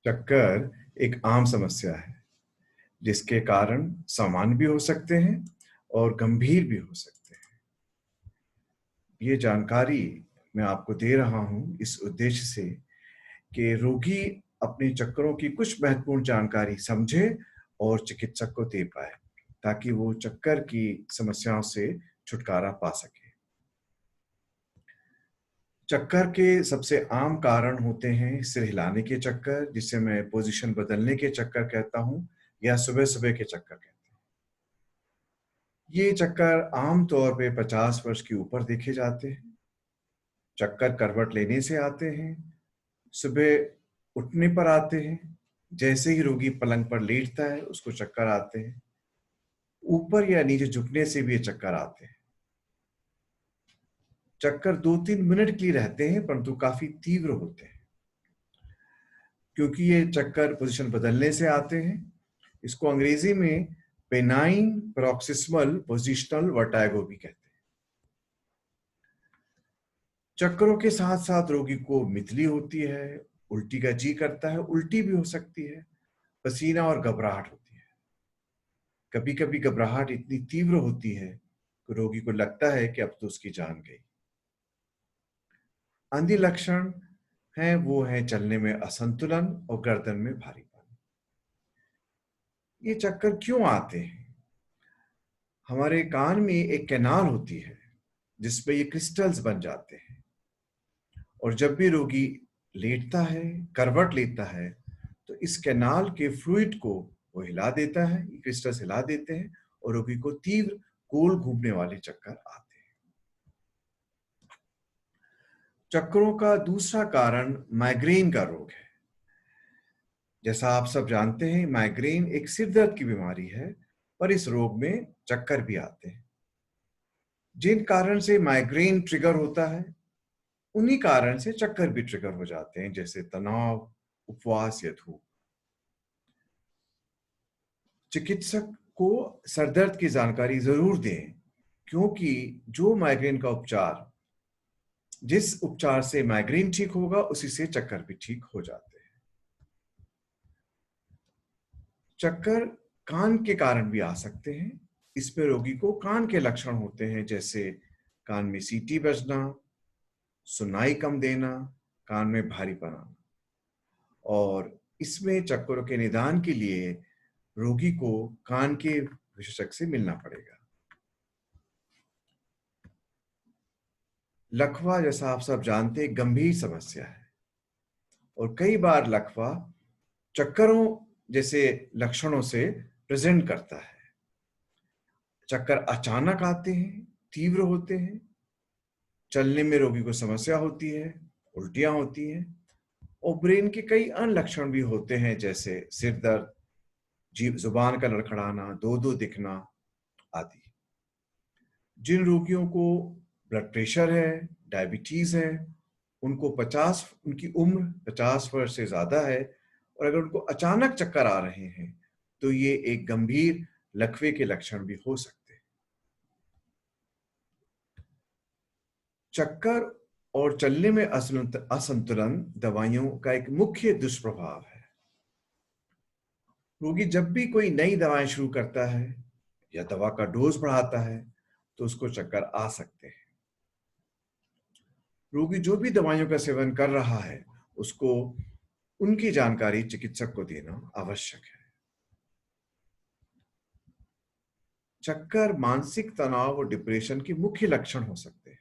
चक्कर एक आम समस्या है जिसके कारण सामान्य भी हो सकते हैं और गंभीर भी हो सकते हैं। ये जानकारी मैं आपको दे रहा हूं इस उद्देश्य से कि रोगी अपने चक्करों की कुछ महत्वपूर्ण जानकारी समझे और चिकित्सक को दे पाए ताकि वो चक्कर की समस्याओं से छुटकारा पा सके। चक्कर के सबसे आम कारण होते हैं सिर हिलाने के चक्कर, जिसे मैं पोजीशन बदलने के चक्कर कहता हूं, या सुबह-सुबह के चक्कर कहते हैं। ये चक्कर आम तौर पे 50 वर्ष के ऊपर देखे जाते हैं। चक्कर करवट लेने से आते हैं, सुबह उठने पर आते हैं, जैसे ही रोगी पलंग पर लेटता है उसको चक्कर आते हैं। ऊपर या नीचे झुकने से भी ये चक्कर आते हैं। चक्कर 2-3 मिनट के लिए रहते हैं परंतु काफी तीव्र होते हैं। क्योंकि ये चक्कर पोजीशन बदलने से आते हैं, इसको अंग्रेजी में बेनाइन पैरोक्सिस्मल पोजिशनल वर्टाइगो भी कहते हैं। चक्करों के साथ साथ रोगी को मितली होती है, उल्टी का जी करता है, उल्टी भी हो सकती है, पसीना और घबराहट होती है। कभी-कभी घबराहट इतनी तीव्र होती है कि रोगी को लगता है कि अब तो उसकी जान गई। अन्य लक्षण हैं वो है चलने में असंतुलन और गर्दन में भारीपन। ये चक्कर क्यों आते हैं? हमारे कान में एक कैनाल होती है जिसपे ये क्रिस्टल्स बन जाते हैं, और जब भी रोगी लेटता है, करवट लेता है, तो इस कैनाल के फ्लूइड को वो हिला देता है, ये क्रिस्टल्स हिला देते हैं और रोगी को तीव्र गोल घूमने वाले चक्कर आते हैं। चक्करों का दूसरा कारण माइग्रेन का रोग है। जैसा आप सब जानते हैं, माइग्रेन एक सिर दर्द की बीमारी है, पर इस रोग में चक्कर भी आते हैं। जिन कारण से माइग्रेन ट्रिगर होता है, उन्हीं कारण से चक्कर भी ट्रिगर हो जाते हैं, जैसे तनाव, उपवास या धूप। चिकित्सक को सरदर्द की जानकारी जरूर दें, क्योंकि जिस उपचार से माइग्रेन ठीक होगा, उसी से चक्कर भी ठीक हो जाते हैं। चक्कर कान के कारण भी आ सकते हैं। इसमें रोगी को कान के लक्षण होते हैं, जैसे कान में सीटी बजना, सुनाई कम देना, कान में भारीपन आना। और इसमें चक्करों के निदान के लिए रोगी को कान के विशेषज्ञ से मिलना पड़ेगा। लकवा, जैसा आप सब जानते हैं, गंभीर समस्या है और कई बार लकवा चक्करों जैसे लक्षणों से प्रेजेंट करता है। चक्कर अचानक आते हैं, तीव्र होते हैं, चलने में रोगी को समस्या होती है, उल्टियां होती हैं, और ब्रेन के कई अन्य लक्षण भी होते हैं, जैसे सिर दर्द, जुबान का लड़खड़ाना, दो दिखना आदि। जिन रोगियों को ब्लड प्रेशर है, डायबिटीज है, उनकी उम्र 50 वर्ष से ज्यादा है, और अगर उनको अचानक चक्कर आ रहे हैं तो ये एक गंभीर लकवे के लक्षण भी हो सकते हैं। चक्कर और चलने में असंतुलन दवाइयों का एक मुख्य दुष्प्रभाव है। रोगी जब भी कोई नई दवाएं शुरू करता है या दवा का डोज बढ़ाता है तो उसको चक्कर आ सकते हैं। रोगी जो भी दवाइयों का सेवन कर रहा है, उसको उनकी जानकारी चिकित्सक को देना आवश्यक है। चक्कर मानसिक तनाव और डिप्रेशन के मुख्य लक्षण हो सकते हैं।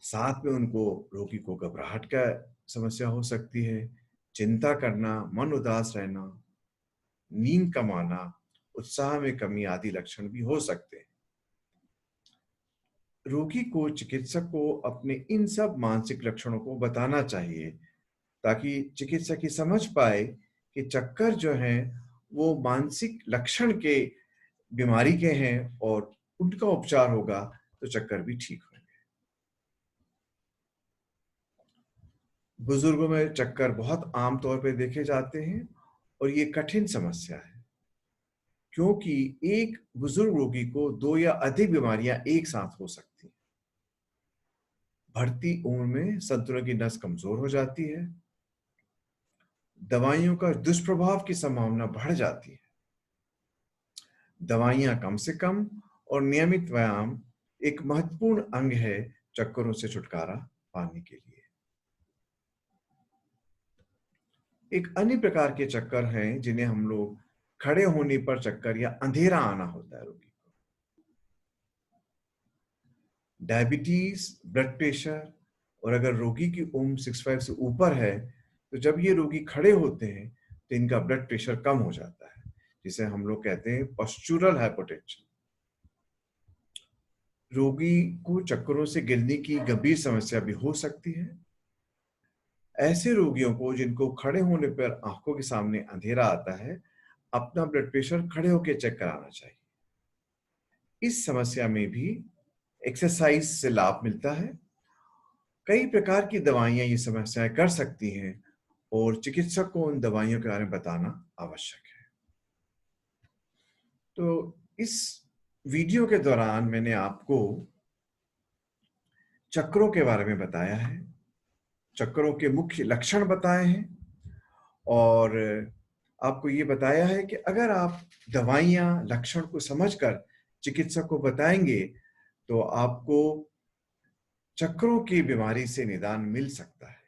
साथ में उनको रोगी को घबराहट का समस्या हो सकती है, चिंता करना, मन उदास रहना, नींद कम आना, उत्साह में कमी आदि लक्षण भी हो सकते हैं। रोगी को चिकित्सक को अपने इन सब मानसिक लक्षणों को बताना चाहिए ताकि चिकित्सक ये समझ पाए कि चक्कर जो है वो मानसिक लक्षण के बीमारी के हैं और उनका उपचार होगा तो चक्कर भी ठीक होंगे। बुजुर्गों में चक्कर बहुत आम तौर पर देखे जाते हैं और ये कठिन समस्या है, क्योंकि एक बुजुर्ग रोगी को 2 या अधिक बीमारियां एक साथ हो सकती हैं। बढ़ती उम्र में संतुलन की नस कमजोर हो जाती है, दवाइयों का दुष्प्रभाव की संभावना बढ़ जाती है। दवाइयां कम से कम और नियमित व्यायाम एक महत्वपूर्ण अंग है चक्करों से छुटकारा पाने के लिए। एक अन्य प्रकार के चक्कर हैं जिन्हें हम लोग खड़े होने पर चक्कर या अंधेरा आना होता है रोगी को। डायबिटीज, ब्लड प्रेशर और अगर रोगी की उम्र 65 से ऊपर है तो जब ये रोगी खड़े होते हैं तो इनका ब्लड प्रेशर कम हो जाता है, जिसे हम लोग कहते हैं पोस्चुरल हाइपोटेंशन। रोगी को चक्करों से गिरने की गंभीर समस्या भी हो सकती है। ऐसे रोगियों को जिनको खड़े होने पर आंखों के सामने अंधेरा आता है, अपना ब्लड प्रेशर खड़े होकर चेक कराना चाहिए। इस समस्या में भी एक्सरसाइज से लाभ मिलता है। कई प्रकार की दवाइयां ये समस्याएं कर सकती हैं और चिकित्सक को उन दवाइयों के बारे में बताना आवश्यक है। तो इस वीडियो के दौरान मैंने आपको चक्रों के बारे में बताया है, चक्रों के मुख्य लक्षण बताए हैं और आपको ये बताया है कि अगर आप दवाइयां लक्षण को समझकर चिकित्सक को बताएंगे तो आपको चक्रों की बीमारी से निदान मिल सकता है।